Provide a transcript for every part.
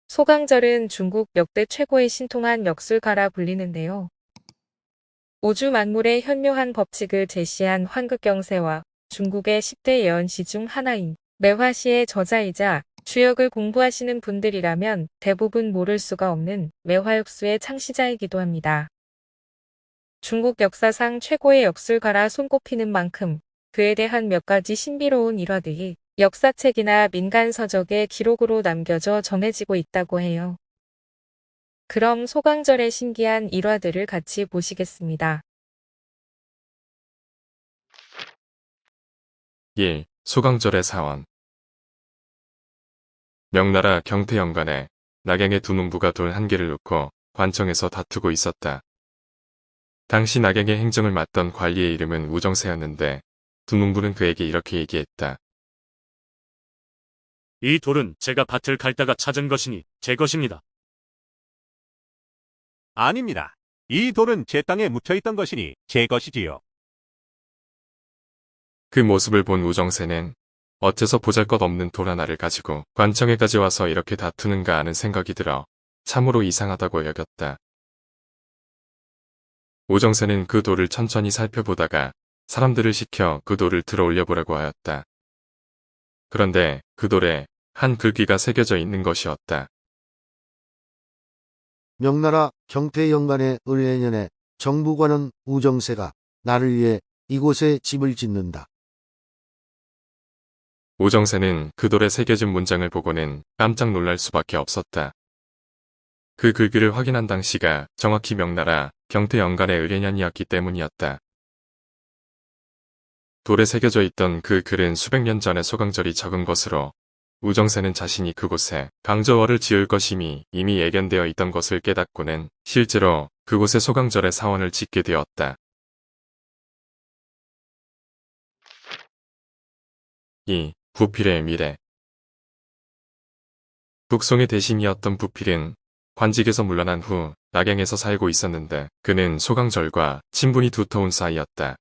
소강절은 중국 역대 최고의 신통한 역술가라 불리는데요. 우주 만물의 현묘한 법칙을 제시한 환극경세와 중국의 10대 예언시 중 하나인 매화시의 저자이자 주역을 공부하시는 분들이라면 대부분 모를 수가 없는 매화역수의 창시자이기도 합니다. 중국 역사상 최고의 역술가라 손꼽히는 만큼 그에 대한 몇 가지 신비로운 일화들이 역사책이나 민간 서적의 기록으로 남겨져 전해지고 있다고 해요. 그럼 소강절의 신기한 일화들을 같이 보시겠습니다. 1. 소강절의 사원. 명나라 경태연간에 낙양의 두 농부가 돌 한 개를 놓고 관청에서 다투고 있었다. 당시 낙양의 행정을 맡던 관리의 이름은 우정세였는데 두 농부는 그에게 이렇게 얘기했다. 이 돌은 제가 밭을 갈다가 찾은 것이니 제 것입니다. 아닙니다. 이 돌은 제 땅에 묻혀있던 것이니 제 것이지요. 그 모습을 본 우정세는 어째서 보잘것없는 돌 하나를 가지고 관청에까지 와서 이렇게 다투는가 하는 생각이 들어 참으로 이상하다고 여겼다. 우정세는 그 돌을 천천히 살펴보다가 사람들을 시켜 그 돌을 들어 올려보라고 하였다. 그런데 그 돌에 한 글귀가 새겨져 있는 것이었다. 명나라 경태연간의 을해년에 정부관원 우정세가 나를 위해 이곳에 집을 짓는다. 우정세는 그 돌에 새겨진 문장을 보고는 깜짝 놀랄 수밖에 없었다. 그 글귀를 확인한 당시가 정확히 명나라 경태연간의 을해년이었기 때문이었다. 돌에 새겨져 있던 그 글은 수백 년 전에 소강절이 적은 것으로 우정세는 자신이 그곳에 강저월을 지을 것임이 이미 예견되어 있던 것을 깨닫고는 실제로 그곳에 소강절의 사원을 짓게 되었다. 2. 부필의 미래. 북송의 대신이었던 부필은 관직에서 물러난 후 낙양에서 살고 있었는데 그는 소강절과 친분이 두터운 사이였다.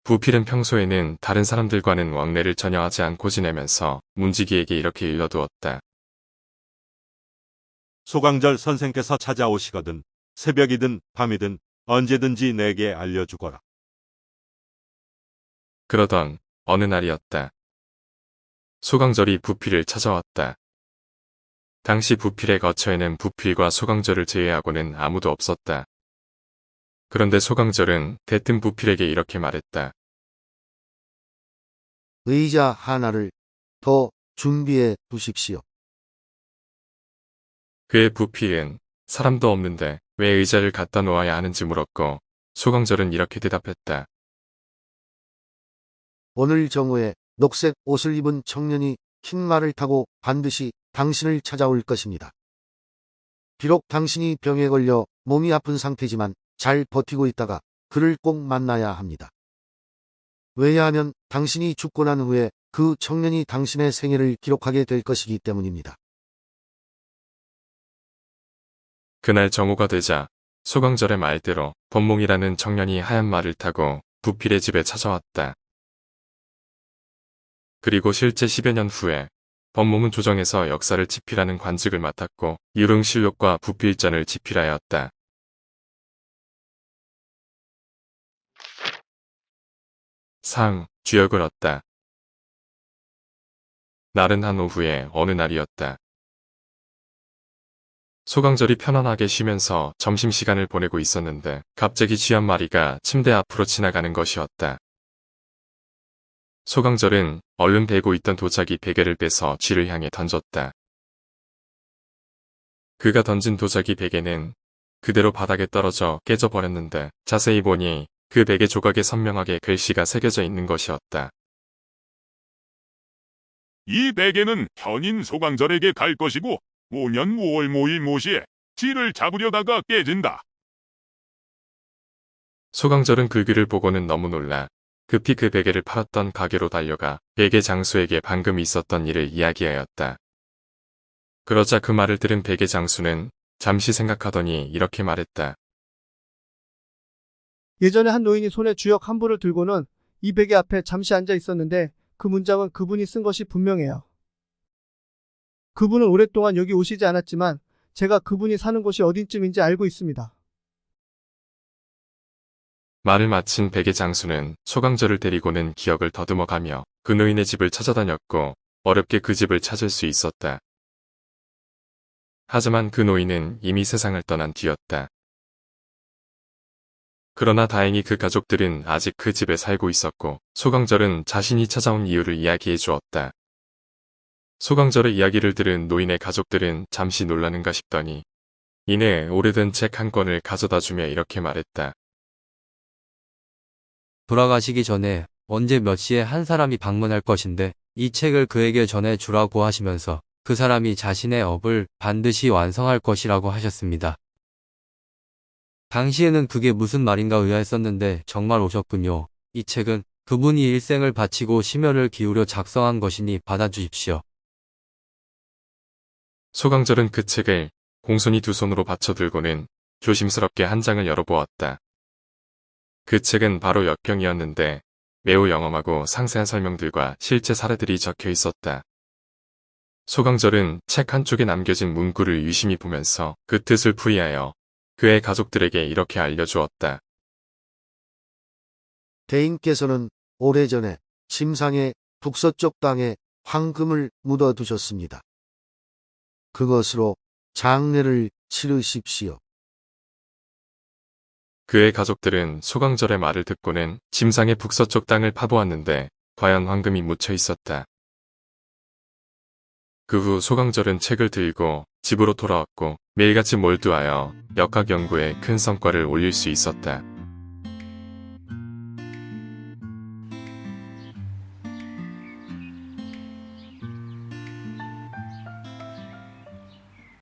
부필은 평소에는 다른 사람들과는 왕래를 전혀 하지 않고 지내면서 문지기에게 이렇게 일러두었다. 소강절 선생께서 찾아오시거든 새벽이든 밤이든 언제든지 내게 알려주거라. 그러던 어느 날이었다. 소강절이 부필을 찾아왔다. 당시 부필의 거처에는 부필과 소강절을 제외하고는 아무도 없었다. 그런데 소강절은 대뜸 부필에게 이렇게 말했다. 의자 하나를 더 준비해 두십시오. 그의 부필은 사람도 없는데 왜 의자를 갖다 놓아야 하는지 물었고 소강절은 이렇게 대답했다. 오늘 정오에 녹색 옷을 입은 청년이 흰 말을 타고 반드시 당신을 찾아올 것입니다. 비록 당신이 병에 걸려 몸이 아픈 상태지만 잘 버티고 있다가 그를 꼭 만나야 합니다. 왜냐하면 당신이 죽고 난 후에 그 청년이 당신의 생애를 기록하게 될 것이기 때문입니다. 그날 정오가 되자 소강절의 말대로 범몽이라는 청년이 하얀 말을 타고 부필의 집에 찾아왔다. 그리고 실제 10여 년 후에 범몽은 조정에서 역사를 집필하는 관직을 맡았고 유릉실록과 부필전을 집필하였다. 상, 주역을 얻다. 나른한 오후에 어느 날이었다. 소강절이 편안하게 쉬면서 점심시간을 보내고 있었는데 갑자기 쥐 한 마리가 침대 앞으로 지나가는 것이었다. 소강절은 얼른 베고 있던 도자기 베개를 빼서 쥐를 향해 던졌다. 그가 던진 도자기 베개는 그대로 바닥에 떨어져 깨져버렸는데 자세히 보니 그 베개 조각에 선명하게 글씨가 새겨져 있는 것이었다. 이 베개는 현인 소강절에게 갈 것이고 5년 5월 모일 모시에 쥐를 잡으려다가 깨진다. 소강절은 글귀를 보고는 너무 놀라 급히 그 베개를 팔았던 가게로 달려가 베개 장수에게 방금 있었던 일을 이야기하였다. 그러자 그 말을 들은 베개 장수는 잠시 생각하더니 이렇게 말했다. 예전에 한 노인이 손에 주역 한 부를 들고는 이 베개 앞에 잠시 앉아 있었는데 그 문장은 그분이 쓴 것이 분명해요. 그분은 오랫동안 여기 오시지 않았지만 제가 그분이 사는 곳이 어딘쯤인지 알고 있습니다. 말을 마친 백의 장수는 소강절을 데리고는 기억을 더듬어가며 그 노인의 집을 찾아다녔고 어렵게 그 집을 찾을 수 있었다. 하지만 그 노인은 이미 세상을 떠난 뒤였다. 그러나 다행히 그 가족들은 아직 그 집에 살고 있었고 소강절은 자신이 찾아온 이유를 이야기해 주었다. 소강절의 이야기를 들은 노인의 가족들은 잠시 놀라는가 싶더니 이내 오래된 책 한 권을 가져다 주며 이렇게 말했다. 돌아가시기 전에 언제 몇 시에 한 사람이 방문할 것인데 이 책을 그에게 전해 주라고 하시면서 그 사람이 자신의 업을 반드시 완성할 것이라고 하셨습니다. 당시에는 그게 무슨 말인가 의아했었는데 정말 오셨군요. 이 책은 그분이 일생을 바치고 심혈을 기울여 작성한 것이니 받아주십시오. 소강절은 그 책을 공손히 두 손으로 받쳐 들고는 조심스럽게 한 장을 열어보았다. 그 책은 바로 역경이었는데 매우 영험하고 상세한 설명들과 실제 사례들이 적혀 있었다. 소강절은 책 한쪽에 남겨진 문구를 유심히 보면서 그 뜻을 풀이하여 그의 가족들에게 이렇게 알려주었다. 대인께서는 오래전에 침상의 북서쪽 땅에 황금을 묻어두셨습니다. 그것으로 장례를 치르십시오. 그의 가족들은 소강절의 말을 듣고는 침상의 북서쪽 땅을 파보았는데 과연 황금이 묻혀 있었다. 그 후 소강절은 책을 들고 집으로 돌아왔고 매일같이 몰두하여 역학 연구에 큰 성과를 올릴 수 있었다.